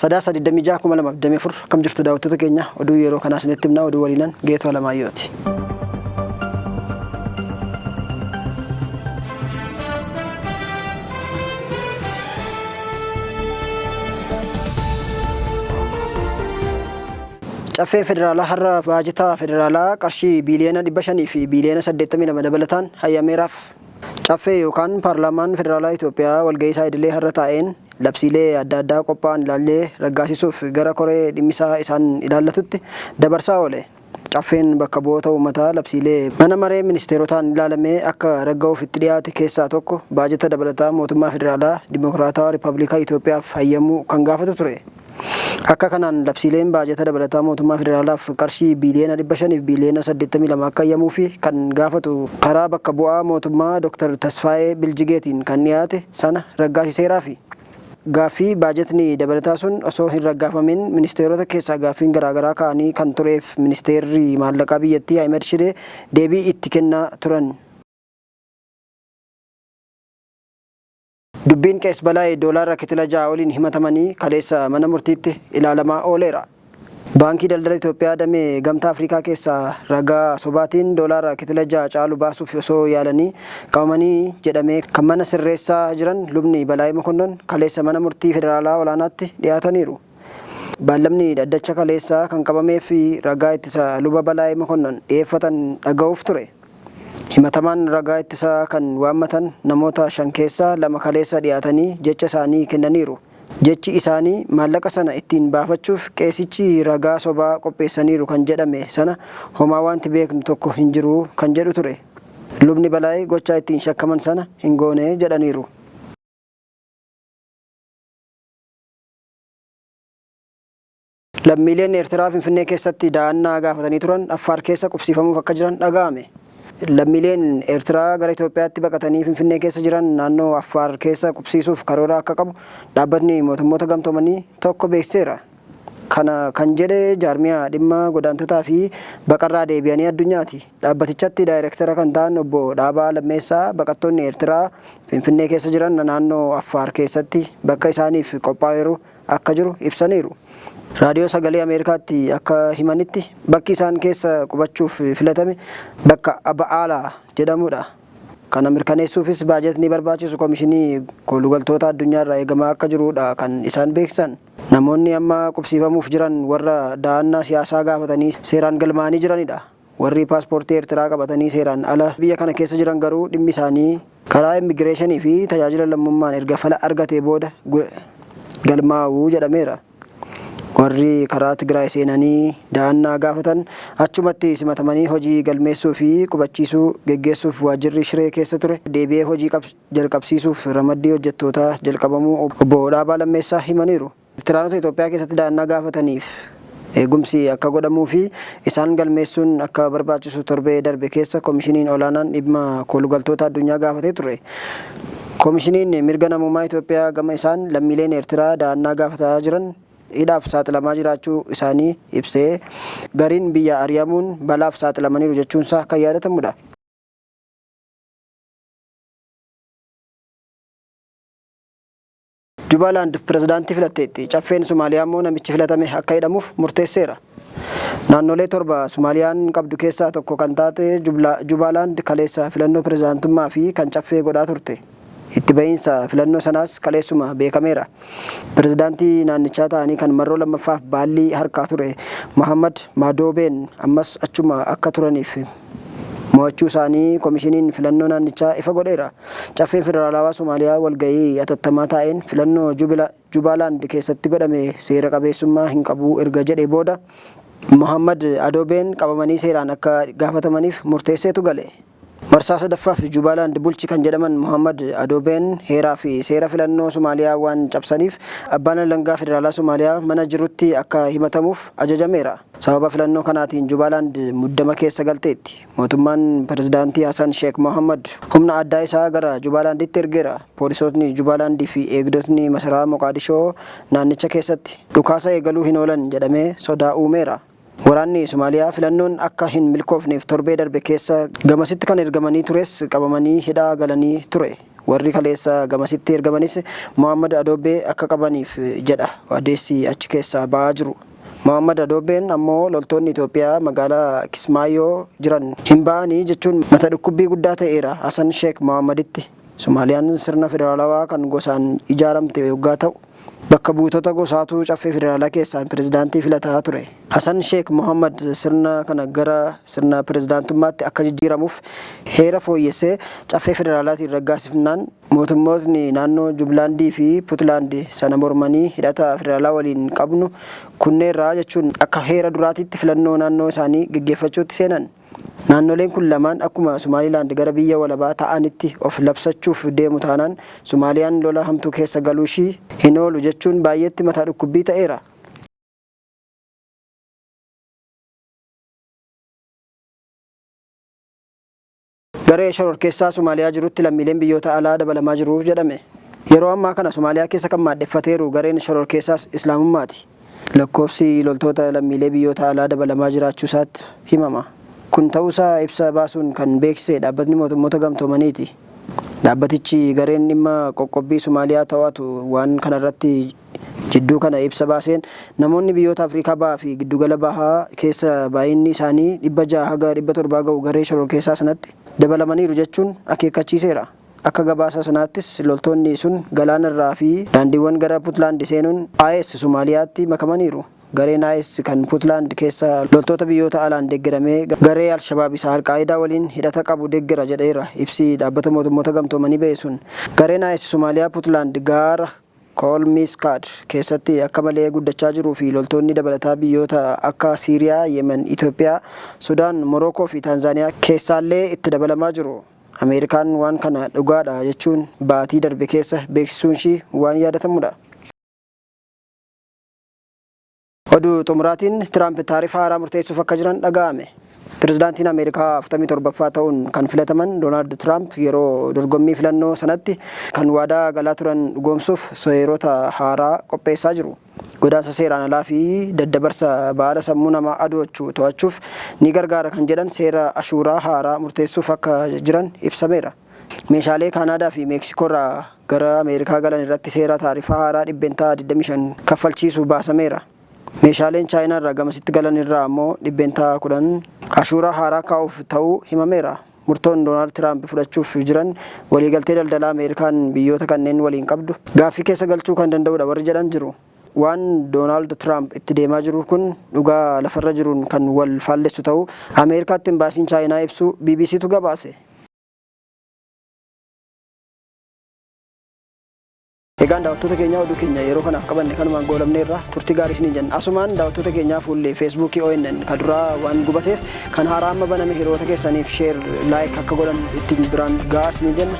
Sadaasa 26,2024 kam jirtu daawwattoota keenya oduu yeroo kanaa isinitti himna oduu waliinan Geetu Alamaayooti. Caffee federaalaa har'a baajata federaalaa qarshii biiliyoona 500 fi biiliyoona 82 dabalataan hayyameeraaf. Caffee yookaan paarlaamaan federaalaa Itoophiyaa walgahii isaa idilee har'a taa'een labsiilee adda addaa qophaa'an ilaallee raggaasisuuf gara koree dhimmisaa isaan ilaallatutti dabarsaa oole. Caffeen bakka bu'oota uummataa labsiilee mana maree ministeerotaan ilaalamee akka ragga'uuf itti dhiyaate keessaa tokko baajata dabalataa mootummaa federaalaa Dimokiraatawaa Rippaabilikaa Itoophiyaaf hayyamuu kan gaafatu ture. Akka kanaan labsiileen baajata dabalataa mootummaa federaalaaf qarshii biiliyoona 500 fi biiliyoona 82 akka hayyamuu fi kan gaafatu karaa bakka bu'aa mootummaa Dr. Tasfaayee Biljigeetiin kan dhiyaate sana raggaasiseeraafi. Gaaffii baajatni dabalataa sun osoo hin raggaafamin ministeerota keessaa gaaffiin garaagaraa ka'anii kan tureef ministeerri maallaqaa biyyattii Ahmed Shidee deebii itti kennaa turan. Dubbiin Qees Balaayee doolaara kitila 6 oliin himatamanii kaleessa mana murtiitti ilaalamaa ooleera. Baankii Daldala Itoophiyaa damee Gamtaa Afrikaa keessaa ragaa sobaatiin doolaara kitila 6 caalu baasuuf osoo yaalanii qabamanii jedhamee kan mana sirreessaa jiran lubni Balaayee Mokonnon kaleessa mana murtii federaalaa olaanaatti dhiyaataniiru. Baallamni dhaddacha kaleessaa kan qabamee fi ragaa ittisa luba Balaayee Mokonnon dhiyeeffatan dhaga'uuf ture. Himatamaan ragaa ittisaa kan waammatan namoota 5 keessaa 2 kaleessa dhiyaatanii jecha isaanii kennaniiru. Jechi isaanii maallaqa sana ittiin baafachuuf qeesichi ragaa sobaa qopheessaniiru kan jedhame sana homaa wanti beeknu tokko hin jiru kan jedhu ture. Lubni Balaayee gochaa ittiin shakkaman sana hin goone jedhaniiru. Lammiileen Eertiraa Finfinnee keessatti da'annaa gaafatanii turan Affaar keessa qubsiifamuuf akka jiran dhaga'ame. Lammiileen Eertiraa gara Itoophiyaatti baqatanii Finfinnee keessa jiran naannoo Affaar keessa qubsiisuuf karoora akka qabu dhaabbatni mootummoota gamtoomanii tokko beeksiseera. Kana kan jedhe jaarmiyaa dhimma godaantotaa fi baqarraa deebi'anii addunyaati. Dhaabbatichatti daayireektara kan ta'an obbo Dhaabaa Lammeessaa baqattoonni Eertiraa Finfinnee keessa jiran naannoo Affaar keessatti bakka isaaniif qophaa'eeru akka jiru ibsaniiru. Raadiyoo Sagalee Ameerikaatti akka himanitti bakki isaan keessa qubachuuf filatame bakka Aba'aalaa jedhamudha. Kana mirkaneessuufis baajatni barbaachisu komishinii koolugaltoota addunyaarraa eegamaa akka jirudha kan isaan beeksisan. Namoonni amma qubsiifamuuf jiran warra da'annaa siyaasaa gaafatanii seeraan galmaa'anii jiranidha. Warri paaspoortii Eertiraa qabatanii seeraan ala biyya kana keessa jiran garuu dhimmi isaanii karaa immigireeshinii fi tajaajila lammummaan erga fala argatee booda galmaa'uu jedhameera. Warri karaa Tigraay seenanii da'annaa gaafatan achumatti simatamanii hojii galmeessuu fi qubachiisuu geggeessuuf waajjirri Shiree keessa ture deebi'ee hojii jalqabsiisuuf ramaddii hojjettootaa jalqabamuu obbo Dhaabaa Lammeessaa himaniiru. Eertiraanota Itoophiyaa keessatti da'annaa gaafataniif eegumsi akka godhamuu fi isaan galmeessuun akka barbaachisu torbee darbe keessa komishiniin olaanaan dhimma koolugaltoota addunyaa gaafatee ture. Komishiniin mirga namummaa Itoophiyaa gama isaan lammiileen Eertiraa da'annaa gaafataa jiran hidhaaf saaxilamaa jiraachuu isaanii ibsee gariin biyya ari'amuun balaaf saaxilamaniiru jechuunsaa kan yaadatamudha. Jubaalaand pirezidaantii filatteetti. Caffeen Somaaliyaa immoo namichi filatame akka hidhamuuf murteesseera. Naannolee 7 Somaaliyaan qabdu keessaa tokko kan taate Jubaalaand kaleessa filannoo pirezidaantummaa fi kan caffee godhaa turte. Itti bahiinsa filannoo sanaas kaleessuma beekameera. Pirezidaantii naannichaa ta'anii kan marroo lammaffaaf baallii harkaa ture Mohammad Madoobeen ammas achuma akka turaniif mo'achuu isaanii komishiniin filannoo naannichaa ifa godheera. Caffeen federaalawaa Somaaliyaa walgahii atattamaa taa'een filannoo Jubaalaand keessatti godhame seera qabeessummaa hin qabu erga jedhee booda Mohammad Adoobeen qabamanii seeraan akka gaafatamaniif murteesseetu gale. Marsaa sadaffaaf Jubaalaand bulchi kan jedhaman Mohammad Adoobeen heeraa fi seera filannoo Somaaliyaa waan cabsaniif abbaan alangaa federaalaa Somaaliyaa mana jirutti akka himatamuuf ajajameera. Sababa filannoo kanaatiin Jubaalaand muddama keessa galteetti. Mootummaan pirezidaantii Hassan Sheekh Mohammad humna addaa isaa gara Jubaalaanditti ergeera. Poolisootni Jubaalaandii fi eegdotni masaraa Moqaadishoo naannicha keessatti dhukaasa eegaluu hin oolan jedhamee sodaa uumeera. Waraanni Somaaliyaa filannoon akka hin milkoofneef torbee darbe keessa gamasitti kan ergamanii tures qabamanii hidhaa galanii ture. warri kaleessa gamasitti ergamanis Mohammad Adoobee akka qabaniif jedha odeessi achi keessaa ba'aa jiru. Mohammad Adoobeen ammoo loltoonni Itoophiyaa magaalaa Kismaayoo jiran hin ba'anii jechuun mata dhukkubbii guddaa ta'eera Hasan Sheekh Mohammaditti. Somaaliyaan sirna federaalawaa kan gosaan ijaaramte yoggaa ta'u bakka buutota gosaatu caffee federaalaa keessaan pirezidaantii filataa ture. Hasan Sheekh Mohammad sirna kana gara sirna pirezidaantummaatti akka jijjiiramuuf heera fooyyessee caffee federaalaatiin raggaasifnaan mootummootni naannoo Jublaandii fi Puutlaand sana mormanii hidhata federaalaa waliin qabnu kunneerraa jechuun akka heera duraatitti filannoo naannoo isaanii gaggeeffachuutti seenan. Naannoleen kun lamaan akkuma Somaalilaand gara biyya walabaa ta'anitti of labsachuuf deemu taanaan Somaaliyaan lola hamtuu keessa galuu ishii hin oolu jechuun baay'eetti mataa dhukkubbii ta'eera. Garee shororkeessaa Somaaliyaa jirutti lammiileen biyyoota alaa dabalamaa jiru jedhame. Yeroo ammaa kana Somaaliyaa keessa kan maaddeeffateeru gareen shororkeessaas Islaamummaati. Lakkoofsi loltoota lammiilee biyyoota alaa dabalamaa jiraachuu isaatti himama. Kun ta'uusaa ibsa baasuun kan beeksise dhaabbatni mootummoota gamtoomaniiti. Dhaabbatichi gareen dhimma qoqqobbii Somaaliyaa to'atu waan kanarratti jidduu kana ibsa baaseen namoonni biyyoota Afrikaa bahaa fi giddugala bahaa keessa baay'inni isaanii 600 haga 700 ga'u garee shororkeessaa sanatti dabalamaniiru jechuun akeekkachiiseera. Akka gabaasa sanaattis loltoonni sun galaanarraa fi daandiiwwan gara Puutlaand seenuun IS Somaaliyaatti makamaniiru. Gareen IS kan Puutlaand keessa loltoota biyyoota alaan deeggaramee garee Al-Shabaab isa Al-Qaayidaa waliin hidhata qabu deeggara jedheera ibsi dhaabbata mootummoota gamtoomanii ba'e sun. Gareen IS Somaaliyaa Puutlaand gaara Koolmiskaad keessatti akka malee guddachaa jiruu fi loltoonni dabalataa biyyoota akka Siiriyaa, Yemen, Itoophiyaa, Sudaan, Morookoo fi Taanzaaniyaa keessaallee itti dabalamaa jiru. Ameerikaan waan kana dhugaadha jechuun baatii darbe keessa beeksisuun ishii waan yaadatamudha. Oduu xumuraatiin Tiraamp taarifa haaraa murteessuuf akka jiran dhaga'ame. Pirezidaantiin Ameerikaa 47ffaa ta'uun kan filataman Doonaald Tiraamp yeroo dorgommii filannoo sanatti kan waadaa galaa turan dhugoomsuuf seerota haaraa qopheessaa jiru. Godaansa seeraan alaa fi daddabarsa baala sammuu namaa adoochuu to'achuuf ni gargaara kan jedhan seera ashuuraa haaraa murteessuuf akka jiran ibsameera. Meeshaalee Kaanaadaa fi Meeksikoorraa gara Ameerikaa galan irratti seera taarifa haaraa dhibbentaa 25 kaffalchiisu baasameera. Meeshaaleen Chaayinaa irraa gamasitti galan irraa ammoo dhibbentaa 10 ashuuraa haaraa kaa'uuf ta'uu himameera. Murtoon Doonaald Tiraamp fudhachuuf jiran waliigaltee daldalaa Ameerikaan biyyoota kanneen waliin qabdu gaaffii keessa galchuu kan danda'udha warri jedhan jiru. Waan Doonaald Tiraamp itti deemaa jiru kun dhugaa lafarra jiruun kan wal faallessu ta'uu Ameerikaatti imbaasiin Chaayinaa ibsu BBCtu gabaase. Egaan daawwattoota keenya oduu keenya yeroo kanaaf qabanne kanumaan goolabneerra turtii gaarii isiniin jenna. Asumaan daawwattoota keenyaa fuullee Feesbuukii ONN kan duraa waan gubateef kan haaraa amma baname hiriyoota keessaniif sheer laayik akka godhan ittiin biraan gahaa isiniin jenna.